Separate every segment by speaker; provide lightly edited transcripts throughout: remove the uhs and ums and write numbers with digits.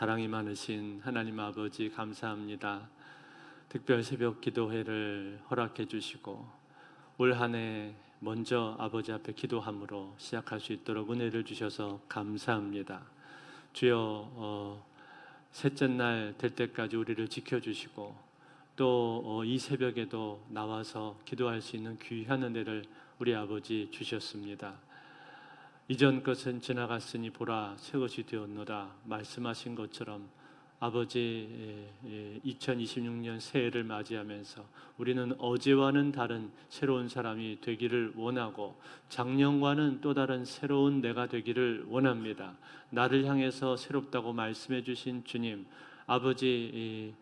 Speaker 1: 사랑이 많으신 하나님 아버지 감사합니다. 특별 새벽 기도회를 허락해 주시고 올 한 해 먼저 아버지 앞에 기도함으로 시작할 수 있도록 은혜를 주셔서 감사합니다. 주여, 셋째 날 될 때까지 우리를 지켜주시고 또 이 새벽에도 나와서 기도할 수 있는 귀한 은혜를 우리 아버지 주셨습니다. 이전 것은 지나갔으니 보라 새 것이 되었노라 말씀하신 것처럼 아버지 2026년 새해를 맞이하면서 우리는 어제와는 다른 새로운 사람이 되기를 원하고 작년과는 또 다른 새로운 내가 되기를 원합니다. 나를 향해서 새롭다고 말씀해 주신 주님 아버지,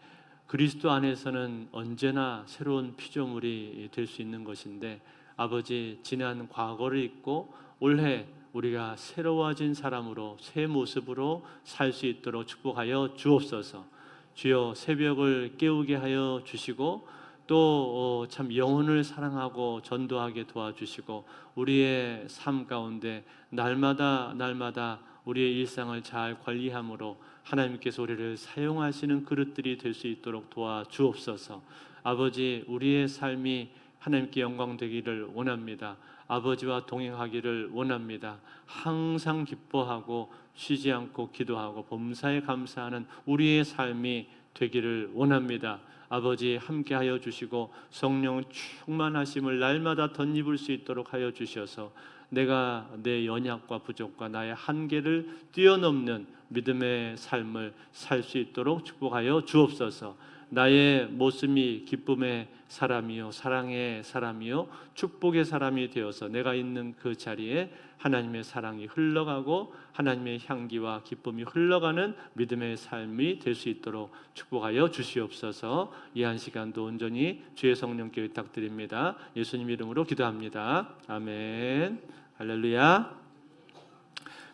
Speaker 1: 그리스도 안에서는 언제나 새로운 피조물이 될 수 있는 것인데 아버지 지난 과거를 잊고 올해 우리가 새로워진 사람으로 새 모습으로 살 수 있도록 축복하여 주옵소서. 주여 새벽을 깨우게 하여 주시고 또 참 영혼을 사랑하고 전도하게 도와주시고 우리의 삶 가운데 날마다 우리의 일상을 잘 관리함으로 하나님께서 우리를 사용하시는 그릇들이 될 수 있도록 도와주옵소서. 아버지 우리의 삶이 하나님께 영광 되기를 원합니다. 아버지와 동행하기를 원합니다. 항상 기뻐하고 쉬지 않고 기도하고 범사에 감사하는 우리의 삶이 되기를 원합니다. 아버지 함께하여 주시고 성령 충만하심을 날마다 덧입을 수 있도록 하여 주셔서 내가 내 연약과 부족과 나의 한계를 뛰어넘는 믿음의 삶을 살 수 있도록 축복하여 주옵소서. 나의 모습이 기쁨의 사람이요 사랑의 사람이요 축복의 사람이 되어서 내가 있는 그 자리에 하나님의 사랑이 흘러가고 하나님의 향기와 기쁨이 흘러가는 믿음의 삶이 될 수 있도록 축복하여 주시옵소서. 이 한 시간도 온전히 주의 성령께 부탁드립니다. 예수님 이름으로 기도합니다. 아멘. 할렐루야.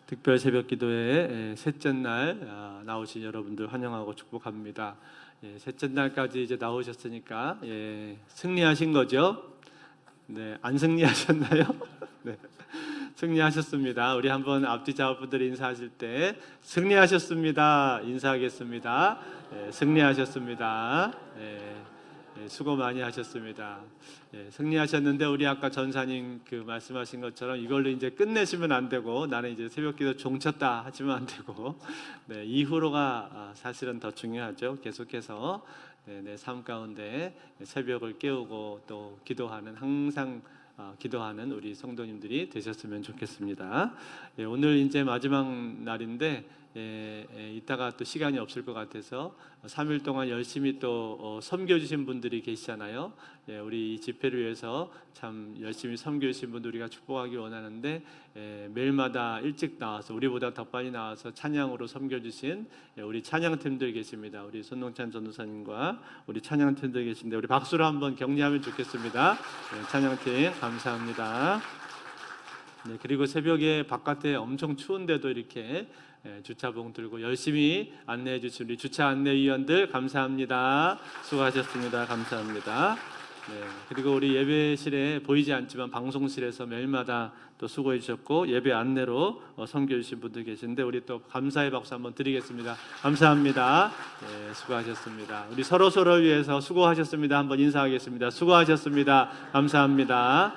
Speaker 1: 특별 새벽 기도회 셋째 날 나오신 여러분들 환영하고 축복합니다. 셋째 날까지 이제 나오셨으니까 승리하신 거죠? 네, 안 승리하셨나요? 네, 승리하셨습니다. 우리 한번 앞뒤 좌우분들이 인사하실 때 승리하셨습니다. 인사하겠습니다. 승리하셨습니다. 수고 많이 하셨습니다. 승리하셨는데 우리 아까 전사님 그 말씀하신 것처럼 이걸로 이제 끝내시면 안 되고 나는 이제 새벽기도 종쳤다 하시면 안 되고 이후로가 사실은 더 중요하죠. 계속해서 내 삶 가운데 새벽을 깨우고 또 기도하는 항상 기도하는 우리 성도님들이 되셨으면 좋겠습니다. 오늘 이제 마지막 날인데 이따가 또 시간이 없을 것 같아서 3일 동안 열심히 또 섬겨주신 분들이 계시잖아요. 우리 이 집회를 위해서 참 열심히 섬겨주신 분들 우리가 축복하기 원하는데 매일마다 일찍 나와서 우리보다 더 빨리 나와서 찬양으로 섬겨주신 우리 찬양팀들 계십니다. 우리 손동찬 전도사님과 우리 찬양팀들 계신데 우리 박수로 한번 격려하면 좋겠습니다. 찬양팀 감사합니다. 그리고 새벽에 바깥에 엄청 추운데도 이렇게 주차봉 들고 열심히 안내해 주신 우리 주차 안내위원들 감사합니다. 수고하셨습니다. 감사합니다. 그리고 우리 예배실에 보이지 않지만 방송실에서 매일마다 또 수고해 주셨고 예배 안내로 섬겨 주신 분들 계신데 우리 또 감사의 박수 한번 드리겠습니다. 감사합니다. 수고하셨습니다. 우리 서로를 위해서 수고하셨습니다. 한번 인사하겠습니다. 수고하셨습니다. 감사합니다.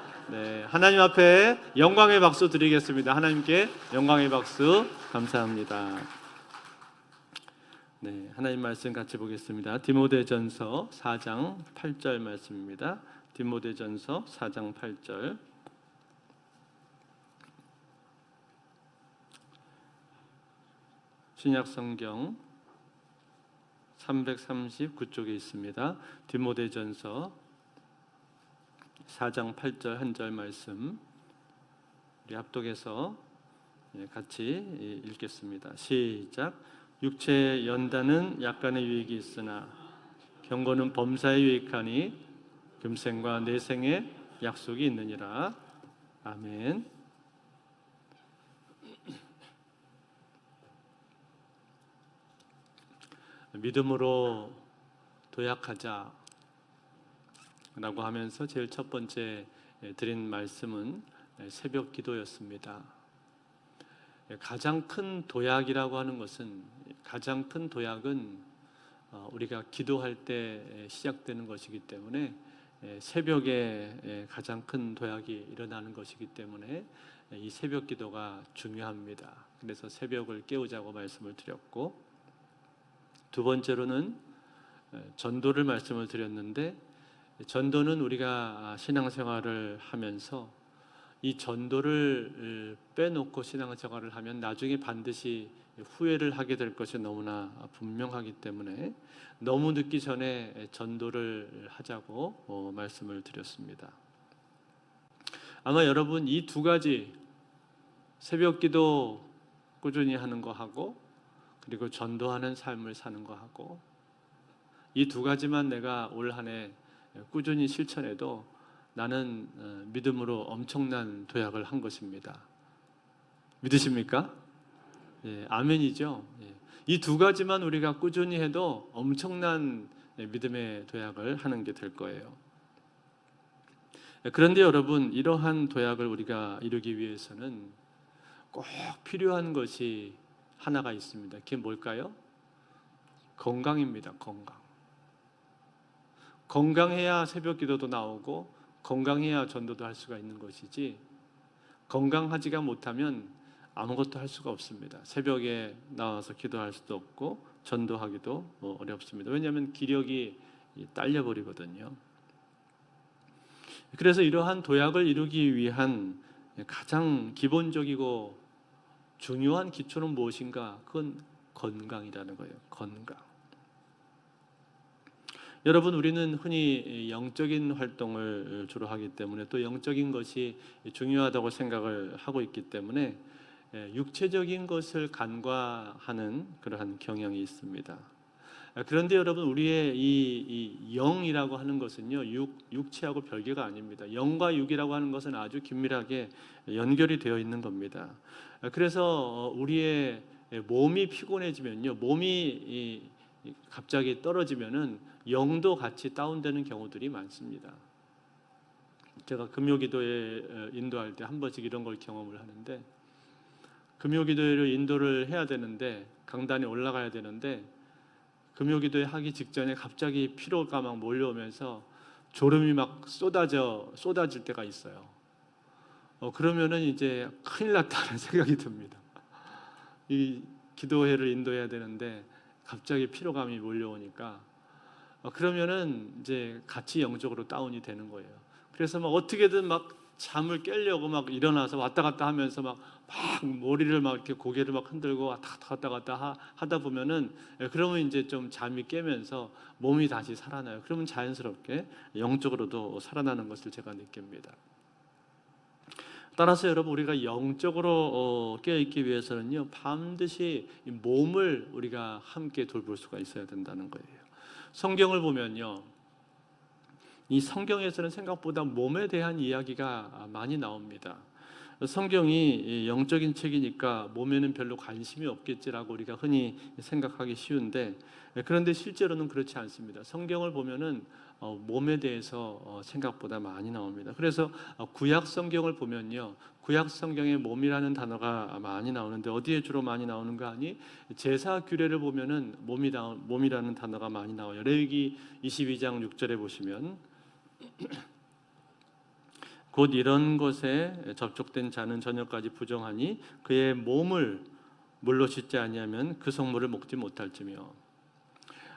Speaker 1: 하나님 앞에 영광의 박수 드리겠습니다. 하나님께 영광의 박수 감사합니다. 하나님 말씀 같이 보겠습니다. 디모데전서 4장 8절 말씀입니다. 디모데전서 4장 8절. 신약성경 339쪽에 있습니다. 디모데전서 4장 8절 한 절 말씀 우리 합독해서 같이 읽겠습니다. 시작. 육체의 연단은 약간의 유익이 있으나 경고는 범사에 유익하니 금생과 내생의 약속이 있느니라. 아멘. 믿음으로 도약하자 라고 하면서 제일 첫 번째 드린 말씀은 새벽 기도였습니다. 가장 큰 도약이라고 하는 것은, 가장 큰 도약은 우리가 기도할 때 시작되는 것이기 때문에, 새벽에 가장 큰 도약이 일어나는 것이기 때문에 이 새벽 기도가 중요합니다. 그래서 새벽을 깨우자고 말씀을 드렸고, 두 번째로는 전도를 말씀을 드렸는데, 전도는 우리가 신앙생활을 하면서 이 전도를 빼놓고 신앙생활을 하면 나중에 반드시 후회를 하게 될 것이 너무나 분명하기 때문에 너무 늦기 전에 전도를 하자고 말씀을 드렸습니다. 아마 여러분 이 두 가지, 새벽 기도 꾸준히 하는 거 하고, 그리고 전도하는 삶을 사는 거 하고, 이 두 가지만 내가 올 한 해 꾸준히 실천해도 나는 믿음으로 엄청난 도약을 한 것입니다. 믿으십니까? 예, 아멘이죠. 예. 이 두 가지만 우리가 꾸준히 해도 엄청난 믿음의 도약을 하는 게 될 거예요. 그런데 여러분, 이러한 도약을 우리가 이루기 위해서는 꼭 필요한 것이 하나가 있습니다. 그게 뭘까요? 건강입니다. 건강. 건강해야 새벽 기도도 나오고 건강해야 전도도 할 수가 있는 것이지, 건강하지가 못하면 아무것도 할 수가 없습니다. 새벽에 나와서 기도할 수도 없고 전도하기도 어렵습니다. 왜냐하면 기력이 딸려버리거든요. 그래서 이러한 도약을 이루기 위한 가장 기본적이고 중요한 기초는 무엇인가? 그건 건강이라는 거예요. 건강. 여러분, 우리는 흔히 영적인 활동을 주로 하기 때문에, 또 영적인 것이 중요하다고 생각을 하고 있기 때문에 육체적인 것을 간과하는 그러한 경향이 있습니다. 그런데 여러분, 우리의 이 영이라고 하는 것은요, 육체하고 별개가 아닙니다. 영과 육이라고 하는 것은 아주 긴밀하게 연결이 되어 있는 겁니다. 그래서 우리의 몸이 피곤해지면요, 몸이 갑자기 떨어지면은 영도 같이 다운되는 경우들이 많습니다. 제가 금요기도에 인도할 때 한 번씩 이런 걸 경험을 하는데, 금요기도회를 인도를 해야 되는데, 강단에 올라가야 되는데, 금요기도회 하기 직전에 갑자기 피로가 막 몰려오면서 졸음이 막 쏟아질 때가 있어요. 그러면은 이제 큰일 났다는 생각이 듭니다. 이 기도회를 인도해야 되는데 갑자기 피로감이 몰려오니까, 그러면은 이제 같이 영적으로 다운이 되는 거예요. 그래서 막 어떻게든 막 잠을 깨려고 막 일어나서 왔다 갔다 하면서 막 머리를 막 이렇게 고개를 막 흔들고 왔다 갔다 하다 보면은, 그러면 이제 좀 잠이 깨면서 몸이 다시 살아나요. 그러면 자연스럽게 영적으로도 살아나는 것을 제가 느낍니다. 따라서 여러분, 우리가 영적으로 깨어있기 위해서는요, 반드시 몸을 우리가 함께 돌볼 수가 있어야 된다는 거예요. 성경을 보면요, 이 성경에서는 생각보다 몸에 대한 이야기가 많이 나옵니다. 성경이 영적인 책이니까 몸에는 별로 관심이 없겠지라고 우리가 흔히 생각하기 쉬운데, 그런데 실제로는 그렇지 않습니다. 성경을 보면은 몸에 대해서 생각보다 많이 나옵니다. 그래서 구약 성경을 보면요, 구약 성경에 몸이라는 단어가 많이 나오는데, 어디에 주로 많이 나오는가 하니, 제사 규례를 보면은 몸이라는 단어가 많이 나와요. 레위기 22장 6절에 보시면, 곧 이런 것에 접촉된 자는 저녁까지 부정하니 그의 몸을 물로 씻지 아니하면 그 성물을 먹지 못할지며.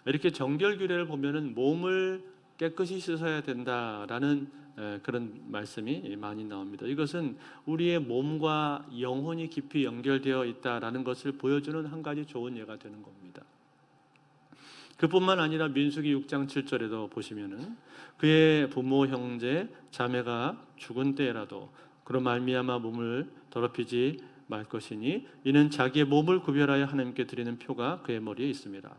Speaker 1: 이렇게 정결 규례를 보면은 몸을 깨끗이 씻어야 된다라는 그런 말씀이 많이 나옵니다. 이것은 우리의 몸과 영혼이 깊이 연결되어 있다라는 것을 보여주는 한 가지 좋은 예가 되는 겁니다. 그뿐만 아니라 민수기 6장 7절에도 보시면은, 그의 부모 형제 자매가 죽은 때라도 그로 말미암아 몸을 더럽히지 말 것이니 이는 자기의 몸을 구별하여 하나님께 드리는 표가 그의 머리에 있습니다.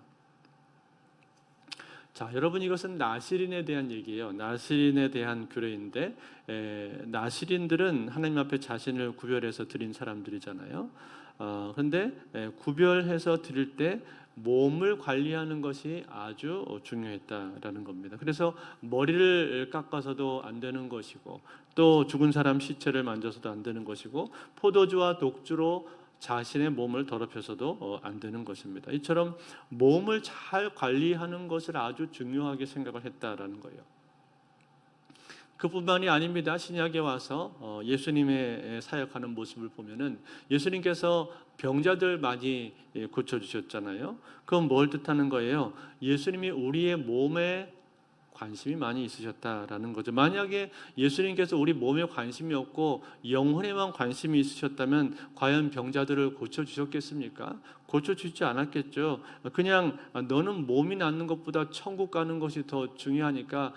Speaker 1: 자, 여러분, 이것은 나실인에 대한 얘기예요. 나실인에 대한 규례인데, 나실인들은 하나님 앞에 자신을 구별해서 드린 사람들이잖아요. 그런데 구별해서 드릴 때 몸을 관리하는 것이 아주 중요했다라는 겁니다. 그래서 머리를 깎아서도 안 되는 것이고, 또 죽은 사람 시체를 만져서도 안 되는 것이고, 포도주와 독주로 자신의 몸을 더럽혀서도 안 되는 것입니다. 이처럼 몸을 잘 관리하는 것을 아주 중요하게 생각을 했다라는 거예요. 그뿐만이 아닙니다. 신약에 와서 예수님의 사역하는 모습을 보면은 예수님께서 병자들 많이 고쳐주셨잖아요. 그건 뭘 뜻하는 거예요? 예수님이 우리의 몸에 관심이 많이 있으셨다라는 거죠. 만약에 예수님께서 우리 몸에 관심이 없고 영혼에만 관심이 있으셨다면 과연 병자들을 고쳐주셨겠습니까? 고쳐주지 않았겠죠. 그냥 너는 몸이 낫는 것보다 천국 가는 것이 더 중요하니까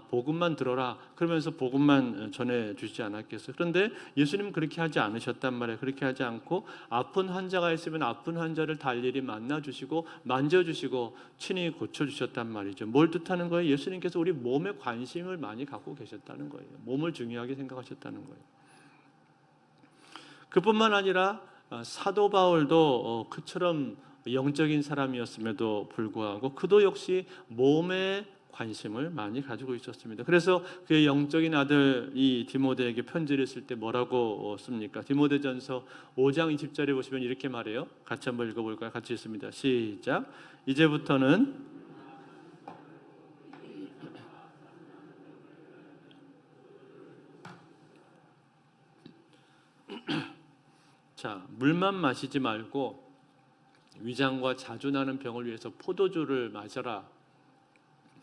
Speaker 1: 복음만 들어라 그러면서 복음만 전해주지 않았겠어요. 그런데 예수님은 그렇게 하지 않으셨단 말이에요. 그렇게 하지 않고 아픈 환자가 있으면 아픈 환자를 다 일일이 만나주시고 만져주시고 친히 고쳐주셨단 말이죠. 뭘 뜻하는 거예요? 예수님께서 우리 몸에 관심을 많이 갖고 계셨다는 거예요. 몸을 중요하게 생각하셨다는 거예요. 그뿐만 아니라 사도 바울도 그처럼 영적인 사람이었음에도 불구하고 그도 역시 몸에 관심을 많이 가지고 있었습니다. 그래서 그의 영적인 아들 이 디모데에게 편지를 쓸 때 뭐라고 씁니까? 디모데전서 5장 20절에 보시면 이렇게 말해요. 같이 한번 읽어볼까요? 같이 읽습니다. 시작. 이제부터는 물만 마시지 말고 위장과 자주 나는 병을 위해서 포도주를 마셔라.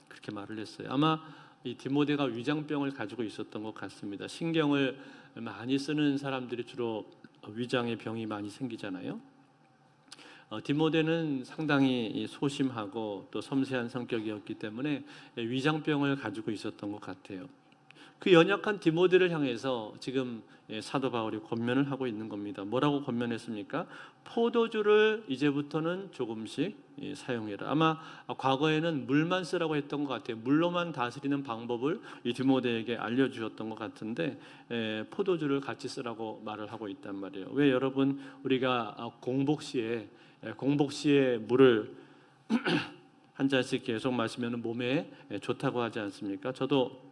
Speaker 1: 그렇게 말을 했어요. 아마 이 디모데가 위장병을 가지고 있었던 것 같습니다. 신경을 많이 쓰는 사람들이 주로 위장에 병이 많이 생기잖아요. 디모데는 상당히 소심하고 또 섬세한 성격이었기 때문에 위장병을 가지고 있었던 것 같아요. 그 연약한 디모데를 향해서 지금 사도 바울이 권면을 하고 있는 겁니다. 뭐라고 권면했습니까? 포도주를 이제부터는 조금씩 사용해라. 아마 과거에는 물만 쓰라고 했던 것 같아요. 물로만 다스리는 방법을 이 디모데에게 알려주셨던 것 같은데 포도주를 같이 쓰라고 말을 하고 있단 말이에요. 왜 여러분 우리가 공복 시에 물을 한 잔씩 계속 마시면 몸에 좋다고 하지 않습니까? 저도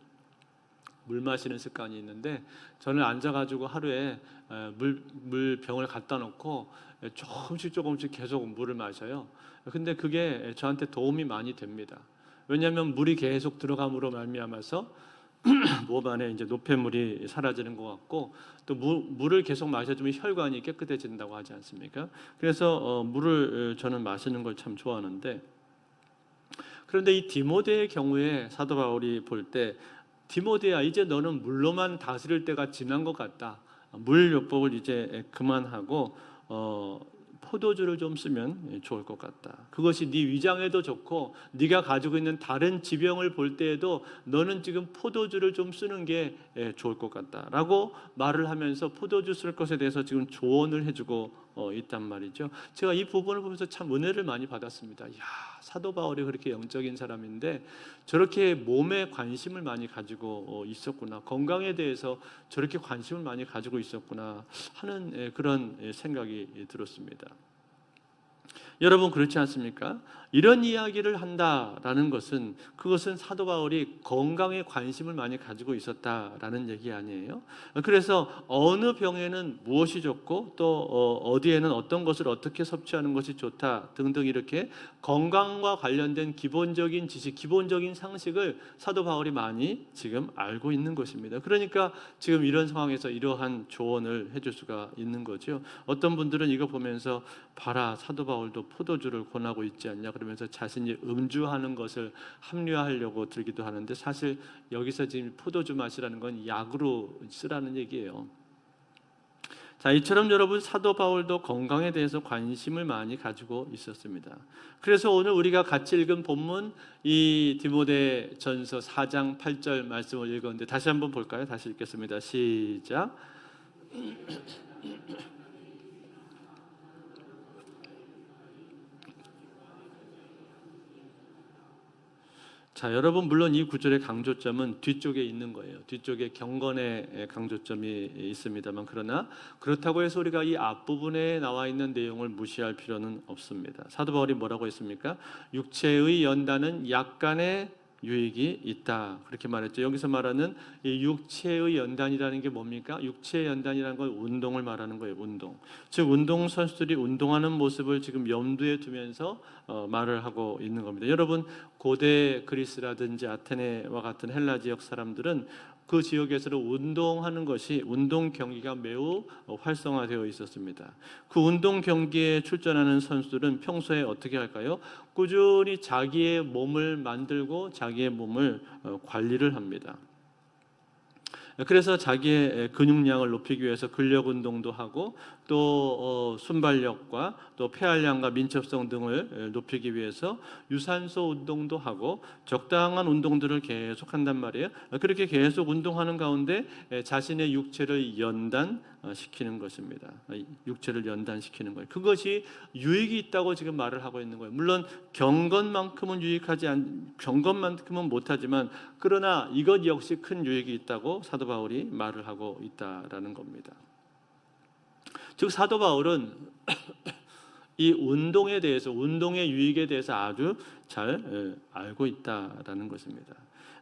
Speaker 1: 물 마시는 습관이 있는데 저는 앉아가지고 하루에 물병을 갖다 놓고 조금씩 계속 물을 마셔요. 근데 그게 저한테 도움이 많이 됩니다. 왜냐하면 물이 계속 들어감으로 말미암아서 몸 안에 이제 노폐물이 사라지는 것 같고 또 물을 계속 마셔주면 혈관이 깨끗해진다고 하지 않습니까? 그래서 물을 저는 마시는 걸 참 좋아하는데 그런데 이 디모데의 경우에 사도 바울이 볼 때 디모데야 이제 너는 물로만 다스릴 때가 지난 것 같다. 물 요법을 이제 그만하고 포도주를 좀 쓰면 좋을 것 같다. 그것이 네 위장에도 좋고 네가 가지고 있는 다른 지병을 볼 때에도 너는 지금 포도주를 좀 쓰는 게 좋을 것 같다라고 말을 하면서 포도주 쓸 것에 대해서 지금 조언을 해주고 있단 말이죠. 제가 이 부분을 보면서 참 은혜를 많이 받았습니다. 야, 사도 바울이 그렇게 영적인 사람인데 저렇게 몸에 관심을 많이 가지고 있었구나. 건강에 대해서 저렇게 관심을 많이 가지고 있었구나 하는 그런 생각이 들었습니다. 여러분 그렇지 않습니까? 이런 이야기를 한다라는 것은 그것은 사도 바울이 건강에 관심을 많이 가지고 있었다라는 얘기 아니에요? 그래서 어느 병에는 무엇이 좋고 또 어디에는 어떤 것을 어떻게 섭취하는 것이 좋다 등등 이렇게 건강과 관련된 기본적인 지식, 기본적인 상식을 사도 바울이 많이 지금 알고 있는 것입니다. 그러니까 지금 이런 상황에서 이러한 조언을 해줄 수가 있는 거죠. 어떤 분들은 이거 보면서 봐라 사도 바울도 포도주를 권하고 있지 않냐 그러면서 자신이 음주하는 것을 합리화하려고 들기도 하는데 사실 여기서 지금 포도주 마시라는 건 약으로 쓰라는 얘기예요. 자, 이처럼 여러분 사도 바울도 건강에 대해서 관심을 많이 가지고 있었습니다. 그래서 오늘 우리가 같이 읽은 본문 이 디모데전서 4장 8절 말씀을 읽었는데 다시 한번 볼까요? 다시 읽겠습니다. 시작. 자, 여러분 물론 이 구절의 강조점은 뒤쪽에 있는 거예요. 뒤쪽에 경건의 강조점이 있습니다만 그러나 그렇다고 해서 우리가 이 앞부분에 나와 있는 내용을 무시할 필요는 없습니다. 사도 바울이 뭐라고 했습니까? 육체의 연단은 약간의 유익이 있다. 그렇게 말했죠. 여기서 말하는 이 육체의 연단이라는 게 뭡니까? 육체의 연단이라는 건 운동을 말하는 거예요. 운동. 즉 운동 선수들이 운동하는 모습을 지금 염두에 두면서 말을 하고 있는 겁니다. 여러분 고대 그리스라든지 아테네와 같은 헬라 지역 사람들은 그 지역에서 운동하는 것이 운동 경기가 매우 활성화되어 있었습니다. 그 운동 경기에 출전하는 선수들은 평소에 어떻게 할까요? 꾸준히 자기의 몸을 만들고 자기의 몸을 관리를 합니다. 그래서 자기의 근육량을 높이기 위해서 근력 운동도 하고 또 순발력과 또 폐활량과 민첩성 등을 높이기 위해서 유산소 운동도 하고 적당한 운동들을 계속 한단 말이에요. 그렇게 계속 운동하는 가운데 자신의 육체를 연단시키는 것입니다. 육체를 연단시키는 거예요. 그것이 유익이 있다고 지금 말을 하고 있는 거예요. 물론 경건만큼은 경건만큼은 못하지만 그러나 이것 역시 큰 유익이 있다고 사도 바울이 말을 하고 있다라는 겁니다. 즉 사도 바울은 이 운동에 대해서 운동의 유익에 대해서 아주 잘 알고 있다라는 것입니다.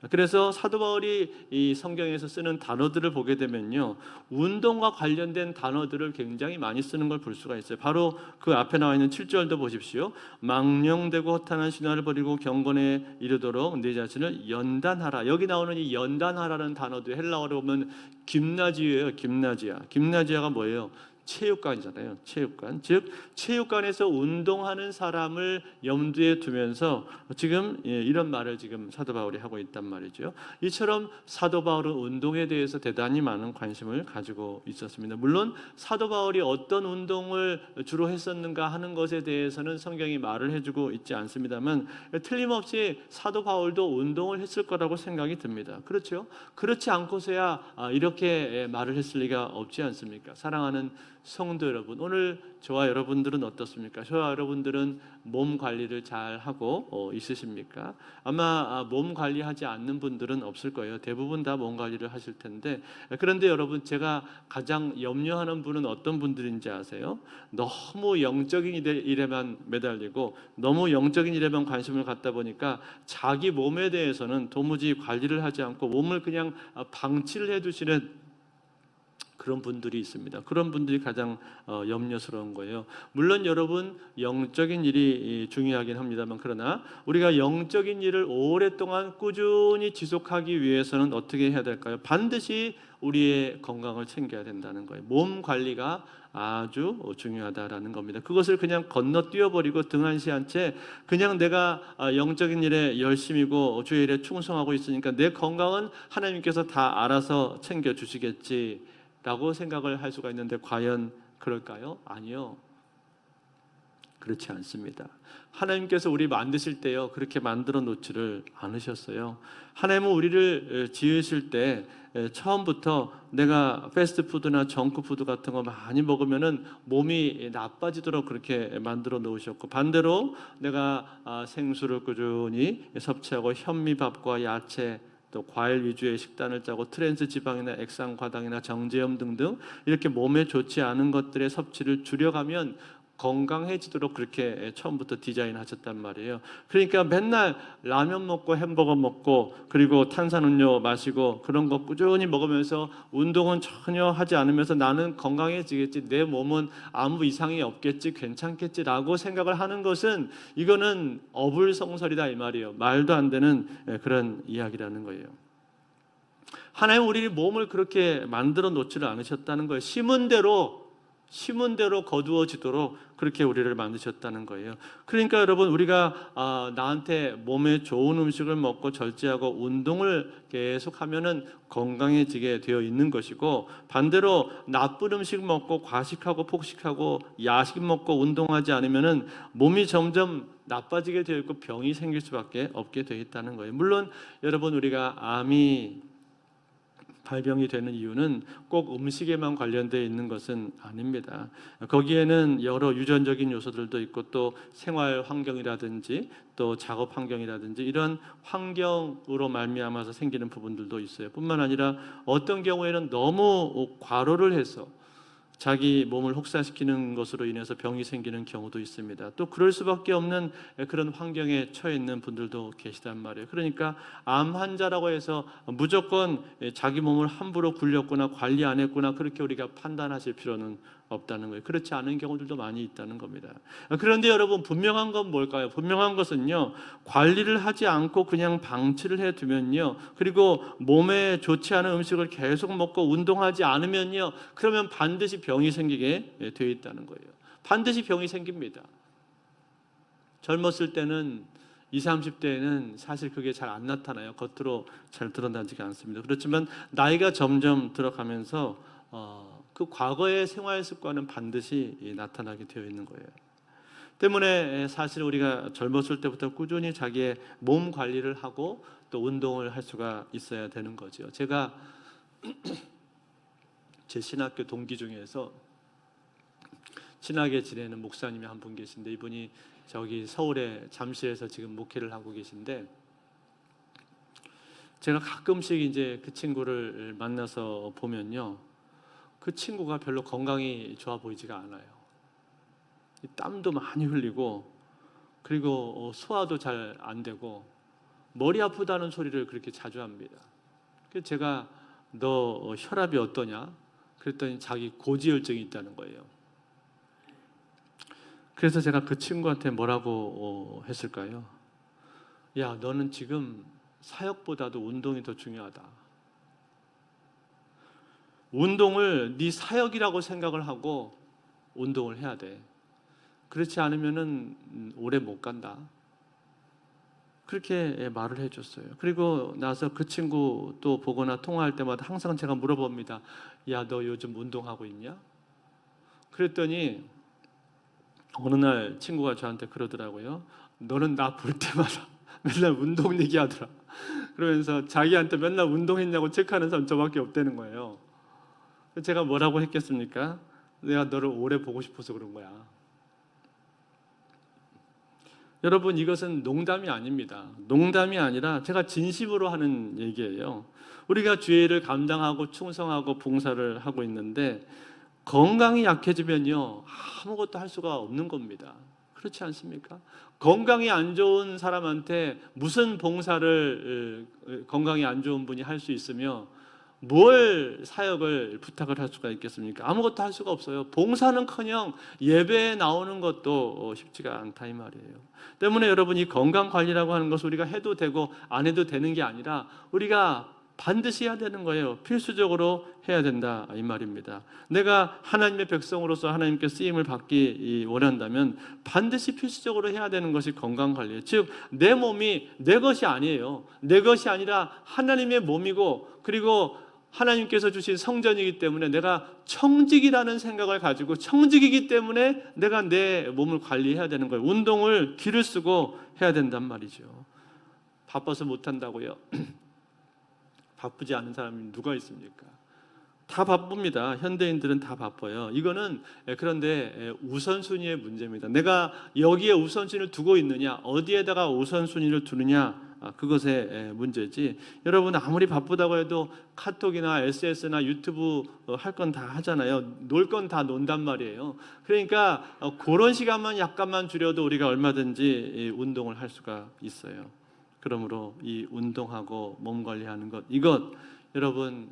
Speaker 1: 그래서 사도 바울이 이 성경에서 쓰는 단어들을 보게 되면요, 운동과 관련된 단어들을 굉장히 많이 쓰는 걸 볼 수가 있어요. 바로 그 앞에 나와 있는 7절도 보십시오. 망령되고 허탄한 신화를 버리고 경건에 이르도록 내 자신을 연단하라. 여기 나오는 이 연단하라는 단어도 헬라어로 보면 김나지예요. 김나지아가 뭐예요? 체육관이잖아요. 체육관. 즉 체육관에서 운동하는 사람을 염두에 두면서 지금 이런 말을 지금 사도 바울이 하고 있단 말이죠. 이처럼 사도 바울은 운동에 대해서 대단히 많은 관심을 가지고 있었습니다. 물론 사도 바울이 어떤 운동을 주로 했었는가 하는 것에 대해서는 성경이 말을 해주고 있지 않습니다만 틀림없이 사도 바울도 운동을 했을 거라고 생각이 듭니다. 그렇죠? 그렇지 않고서야 이렇게 말을 했을 리가 없지 않습니까? 사랑하는 성도 여러분, 오늘 저와 여러분들은 어떻습니까? 저와 여러분들은 몸 관리를 잘 하고 있으십니까? 아마 몸 관리하지 않는 분들은 없을 거예요. 대부분 다 몸 관리를 하실 텐데, 그런데 여러분 제가 가장 염려하는 분은 어떤 분들인지 아세요? 너무 영적인 일에만 매달리고 너무 영적인 일에만 관심을 갖다 보니까 자기 몸에 대해서는 도무지 관리를 하지 않고 몸을 그냥 방치를 해두시는 그런 분들이 있습니다. 그런 분들이 가장 염려스러운 거예요. 물론 여러분 영적인 일이 중요하긴 합니다만 그러나 우리가 영적인 일을 오랫동안 꾸준히 지속하기 위해서는 어떻게 해야 될까요? 반드시 우리의 건강을 챙겨야 된다는 거예요. 몸 관리가 아주 중요하다라는 겁니다. 그것을 그냥 건너뛰어버리고 등한시한 채 그냥 내가 영적인 일에 열심이고 주의 일에 충성하고 있으니까 내 건강은 하나님께서 다 알아서 챙겨주시겠지 라고 생각을 할 수가 있는데 과연 그럴까요? 아니요. 그렇지 않습니다. 하나님께서 우리 만드실 때요 그렇게 만들어 놓지를 않으셨어요. 하나님은 우리를 지으실 때 처음부터 내가 패스트푸드나 정크푸드 같은 거 많이 먹으면은 몸이 나빠지도록 그렇게 만들어 놓으셨고 반대로 내가 생수를 꾸준히 섭취하고 현미밥과 야채 또 과일 위주의 식단을 짜고 트랜스 지방이나 액상과당이나 정제염 등등 이렇게 몸에 좋지 않은 것들의 섭취를 줄여가면 건강해지도록 그렇게 처음부터 디자인하셨단 말이에요. 그러니까 맨날 라면 먹고 햄버거 먹고 그리고 탄산음료 마시고 그런 거 꾸준히 먹으면서 운동은 전혀 하지 않으면서 나는 건강해지겠지, 내 몸은 아무 이상이 없겠지, 괜찮겠지라고 생각을 하는 것은 이거는 어불성설이다 이 말이에요. 말도 안 되는 그런 이야기라는 거예요. 하나님 우리 몸을 그렇게 만들어 놓지를 않으셨다는 거예요. 심은 대로 거두어지도록 그렇게 우리를 만드셨다는 거예요. 그러니까 여러분 우리가 나한테 몸에 좋은 음식을 먹고 절제하고 운동을 계속하면은 건강해지게 되어 있는 것이고 반대로 나쁜 음식 먹고 과식하고 폭식하고 야식 먹고 운동하지 않으면은 몸이 점점 나빠지게 되어 있고 병이 생길 수밖에 없게 되어 있다는 거예요. 물론 여러분 우리가 암이 발병이 되는 이유는 꼭 음식에만 관련되어 있는 것은 아닙니다. 거기에는 여러 유전적인 요소들도 있고 또 생활 환경이라든지 또 작업 환경이라든지 이런 환경으로 말미암아서 생기는 부분들도 있어요. 뿐만 아니라 어떤 경우에는 너무 과로를 해서 자기 몸을 혹사시키는 것으로 인해서 병이 생기는 경우도 있습니다. 또 그럴 수밖에 없는 그런 환경에 처해 있는 분들도 계시단 말이에요. 그러니까 암 환자라고 해서 무조건 자기 몸을 함부로 굴렸거나 관리 안 했거나 그렇게 우리가 판단하실 필요는 없다는 거예요. 그렇지 않은 경우들도 많이 있다는 겁니다. 그런데 여러분, 분명한 건 뭘까요? 분명한 것은요, 관리를 하지 않고 그냥 방치를 해두면요, 그리고 몸에 좋지 않은 음식을 계속 먹고 운동하지 않으면요, 그러면 반드시 병이 생기게 되어 있다는 거예요. 반드시 병이 생깁니다. 젊었을 때는 20, 30대에는 사실 그게 잘 안 나타나요. 겉으로 잘 드러나지가 않습니다. 그렇지만 나이가 점점 들어가면서 그 과거의 생활 습관은 반드시 나타나게 되어 있는 거예요. 때문에 사실 우리가 젊었을 때부터 꾸준히 자기의 몸 관리를 하고 또 운동을 할 수가 있어야 되는 거죠. 제가 제 신학교 동기 중에서 친하게 지내는 목사님이 한 분 계신데, 이분이 저기 서울의 잠실에서 지금 목회를 하고 계신데, 제가 가끔씩 이제 그 친구를 만나서 보면요, 그 친구가 별로 건강이 좋아 보이지가 않아요. 땀도 많이 흘리고, 그리고 소화도 잘 안 되고, 머리 아프다는 소리를 그렇게 자주 합니다. 그래서 제가 너 혈압이 어떠냐? 그랬더니 자기 고지혈증이 있다는 거예요. 그래서 제가 그 친구한테 뭐라고 했을까요? 야, 너는 지금 사역보다도 운동이 더 중요하다. 운동을 네 사역이라고 생각을 하고 운동을 해야 돼. 그렇지 않으면은 오래 못 간다. 그렇게 말을 해줬어요. 그리고 나서 그 친구 또 보거나 통화할 때마다 항상 제가 물어봅니다. 야, 너 요즘 운동하고 있냐? 그랬더니 어느 날 친구가 저한테 그러더라고요. 너는 나 볼 때마다 맨날 운동 얘기하더라. 그러면서 자기한테 맨날 운동했냐고 체크하는 사람 저밖에 없다는 거예요. 제가 뭐라고 했겠습니까? 내가 너를 오래 보고 싶어서 그런 거야. 여러분, 이것은 농담이 아닙니다. 농담이 아니라 제가 진심으로 하는 얘기예요. 우리가 주의를 감당하고 충성하고 봉사를 하고 있는데 건강이 약해지면요, 아무것도 할 수가 없는 겁니다. 그렇지 않습니까? 건강이 안 좋은 사람한테 무슨 봉사를 건강이 안 좋은 분이 할 수 있으며 뭘 사역을 부탁을 할 수가 있겠습니까? 아무것도 할 수가 없어요. 봉사는커녕 예배에 나오는 것도 쉽지가 않다 이 말이에요. 때문에 여러분, 이 건강 관리라고 하는 것을 우리가 해도 되고 안 해도 되는 게 아니라 우리가 반드시 해야 되는 거예요. 필수적으로 해야 된다 이 말입니다. 내가 하나님의 백성으로서 하나님께 쓰임을 받기 원한다면 반드시 필수적으로 해야 되는 것이 건강관리예요. 즉 내 몸이 내 것이 아니에요. 내 것이 아니라 하나님의 몸이고, 그리고 하나님께서 주신 성전이기 때문에 내가 청직이라는 생각을 가지고, 청직이기 때문에 내가 내 몸을 관리해야 되는 거예요. 운동을 기를 쓰고 해야 된단 말이죠. 바빠서 못한다고요? 바쁘지 않은 사람이 누가 있습니까? 다 바쁩니다. 현대인들은 다 바빠요. 이거는 그런데 우선순위의 문제입니다. 내가 여기에 우선순위를 두고 있느냐, 어디에다가 우선순위를 두느냐, 그것의 문제지. 여러분, 아무리 바쁘다고 해도 카톡이나 SNS나 유튜브 할 건 다 하잖아요. 놀 건 다 논단 말이에요. 그러니까 그런 시간만 약간만 줄여도 우리가 얼마든지 운동을 할 수가 있어요. 그러므로 이 운동하고 몸 관리하는 것, 이것 여러분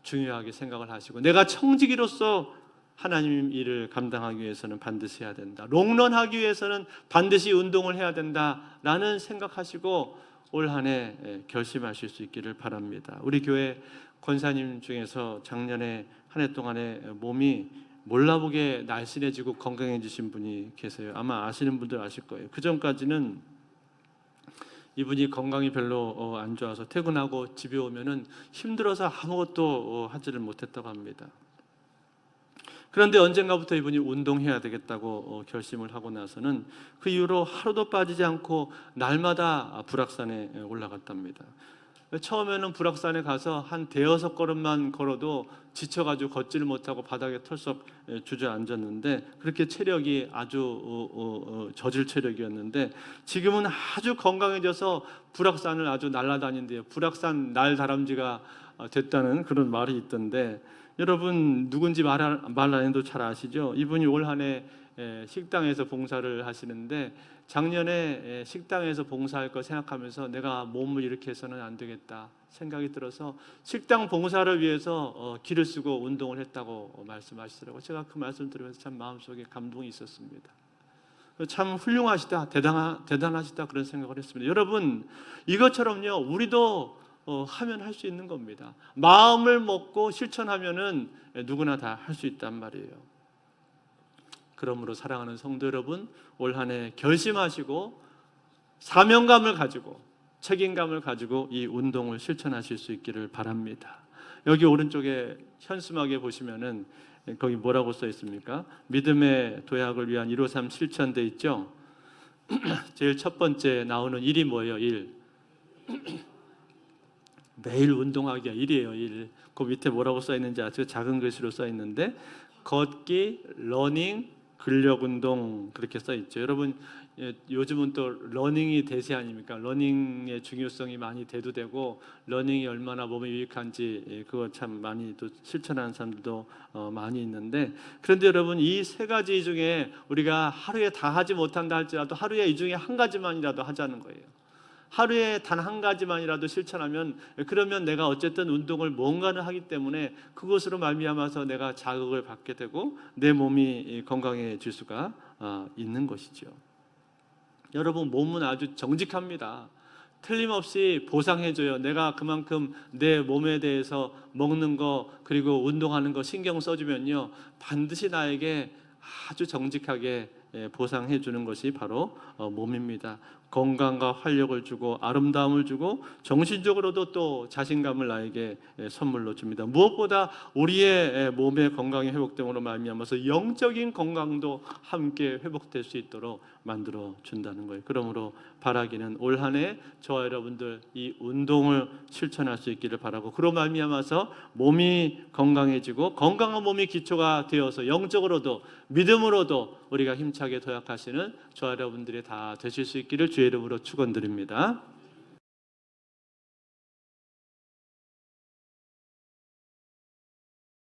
Speaker 1: 중요하게 생각을 하시고, 내가 청지기로서 하나님 일을 감당하기 위해서는 반드시 해야 된다, 롱런하기 위해서는 반드시 운동을 해야 된다라는 생각하시고 올 한 해 결심하실 수 있기를 바랍니다. 우리 교회 권사님 중에서 작년에 한 해 동안에 몸이 몰라보게 날씬해지고 건강해지신 분이 계세요. 아마 아시는 분들 아실 거예요. 그 전까지는 이분이 건강이 별로 안 좋아서 퇴근하고 집에 오면은 힘들어서 아무것도 하지를 못했다고 합니다. 그런데 언젠가부터 이분이 운동해야 되겠다고 결심을 하고 나서는 그 이후로 하루도 빠지지 않고 날마다 불악산에 올라갔답니다. 처음에는 불악산에 가서 한 대여섯 걸음만 걸어도 지쳐가지고 걷지를 못하고 바닥에 털썩 주저앉았는데, 그렇게 체력이 아주 저질 체력이었는데 지금은 아주 건강해져서 불악산을 아주 날아다닌대요. 불악산 날다람쥐가 됐다는 그런 말이 있던데, 여러분 누군지 말 안 해도 잘 아시죠? 이분이 올 한 해 식당에서 봉사를 하시는데 작년에 식당에서 봉사할 거 생각하면서 내가 몸을 이렇게 해서는 안 되겠다 생각이 들어서 식당 봉사를 위해서 기를 쓰고 운동을 했다고 말씀하시더라고요. 제가 그 말씀 들으면서 참 마음속에 감동이 있었습니다. 참 훌륭하시다, 대단하시다 그런 생각을 했습니다. 여러분 이것처럼요 우리도 하면 할 수 있는 겁니다. 마음을 먹고 실천하면은 누구나 다 할 수 있단 말이에요. 그러므로 사랑하는 성도 여러분, 올 한 해 결심하시고 사명감을 가지고 책임감을 가지고 이 운동을 실천하실 수 있기를 바랍니다. 여기 오른쪽에 현수막에 보시면은 거기 뭐라고 써 있습니까? 믿음의 도약을 위한 153 실천돼 있죠. 제일 첫 번째 나오는 일이 뭐예요? 일. 매일 운동하기가 일이에요. 일. 그 밑에 뭐라고 써 있는지 아세요? 작은 글씨로 써 있는데 걷기, 러닝, 근력 운동 그렇게 써 있죠. 여러분 요즘은 또 러닝이 대세 아닙니까? 러닝의 중요성이 많이 대두되고 러닝이 얼마나 몸에 유익한지 그거 참 많이 또 실천하는 사람들도 많이 있는데, 그런데 여러분 이 세 가지 중에 우리가 하루에 다 하지 못한다 할지라도 하루에 이 중에 한 가지만이라도 하자는 거예요. 하루에 단 한 가지만이라도 실천하면 그러면 내가 어쨌든 운동을 뭔가는 하기 때문에 그것으로 말미암아서 내가 자극을 받게 되고 내 몸이 건강해질 수가 있는 것이죠. 여러분 몸은 아주 정직합니다. 틀림없이 보상해줘요. 내가 그만큼 내 몸에 대해서 먹는 거 그리고 운동하는 거 신경 써주면요 반드시 나에게 아주 정직하게 보상해 주는 것이 바로 몸입니다. 건강과 활력을 주고 아름다움을 주고 정신적으로도 또 자신감을 나에게 선물로 줍니다. 무엇보다 우리의 몸의 건강이 회복됨으로 말미암아서 영적인 건강도 함께 회복될 수 있도록 만들어 준다는 거예요. 그러므로 바라기는 올 한 해 저와 여러분들 이 운동을 실천할 수 있기를 바라고, 그로 말미암아서 몸이 건강해지고 건강한 몸이 기초가 되어서 영적으로도 믿음으로도 우리가 힘차게 도약하시는 저와 여러분들이 다 되실 수 있기를 주의 이름으로 축원드립니다.